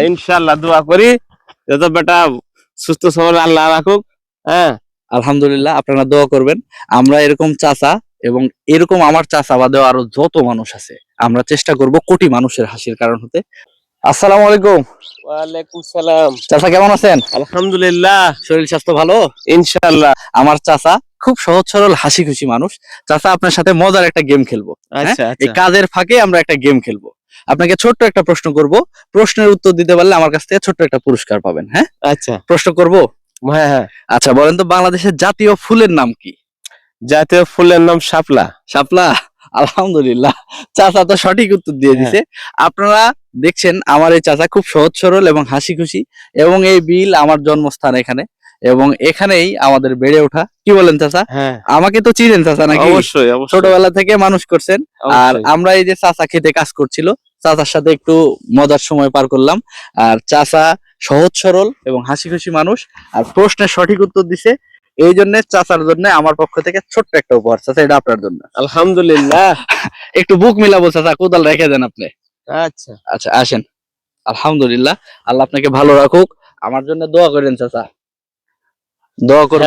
ইনশাআল্লাহ দোয়া করি যত বেটা সুস্থ সবল আল্লাহ রাখুক। হ্যাঁ, আলহামদুলিল্লাহ, আপনারা দোয়া করবেন। আমরা এরকম চাচা এবং এরকম আমার চাচা বাদেও আরো যত মানুষ আছে, আমরা চেষ্টা করব কোটি মানুষের হাসির কারণ হতে। আসসালামু আলাইকুম। ওয়ালাইকুম সালাম। চাচা কেমন আছেন? আলহামদুলিল্লাহ, শরীর স্বাস্থ্য ভালো? ইনশাআল্লাহ। আমার চাচা খুব সহজ সরল হাসি খুশি মানুষ। চাচা, আপনার সাথে মজার একটা গেম খেলবো। হ্যাঁ, আচ্ছা এই আচ্ছা কাজের ফাঁকে আমরা একটা গেম খেলবো। আপনাকে ছোট্ট একটা প্রশ্ন করব, প্রশ্নের উত্তর দিতে পারলে আমার কাছ থেকে ছোট্ট একটা পুরস্কার পাবেন। হ্যাঁ, আচ্ছা। প্রশ্ন করব। হ্যাঁ হ্যাঁ, আচ্ছা, বলেন তো বাংলাদেশের জাতীয় ফুলের নাম কি? জাতীয় ফুলের নাম শাপলা। শাপলা। আলহামদুলিল্লাহ, চাচা তো সঠিক উত্তর দিয়ে হ্যাঁ। দিছে। আপনারা দেখছেন আমার এই চাচা খুব সহজ সরল এবং হাসি খুশি, এবং এই বিল আমার জন্মস্থান এখানে, এবং এখানেই আমাদের বেড়ে ওঠা। কি বলেন চাচা? হ্যাঁ, আমাকে তো চিনেন চাচা নাকি? অবশ্যই অবশ্যই। ছোটবেলা থেকে মানুষ করছেন। আর অবশ্যই। আমরা এই যে চাচা খেতে কাজ করছিল, চাচার সাথে একটু মজার সময় পার করলাম। আর চাচা সহজ সরল এবং হাসি খুশি মানুষ, আর প্রশ্নের সঠিক উত্তর দিছে। এই জন্য চাচার জন্য আমার পক্ষ থেকে ছোট্ট একটা উপহার। চাচা, এটা আপনার জন্য। আলহামদুলিল্লাহ। একটু বুক মিলাবো চাচা, কোদাল রেখে দেন আপনি। আচ্ছা। আচ্ছা, আসেন। আলহামদুলিল্লাহ, আল্লাহ আপনাকে ভালো রাখুক। আমার জন্য দোয়া করেন চাচা, দোয়া করবেন।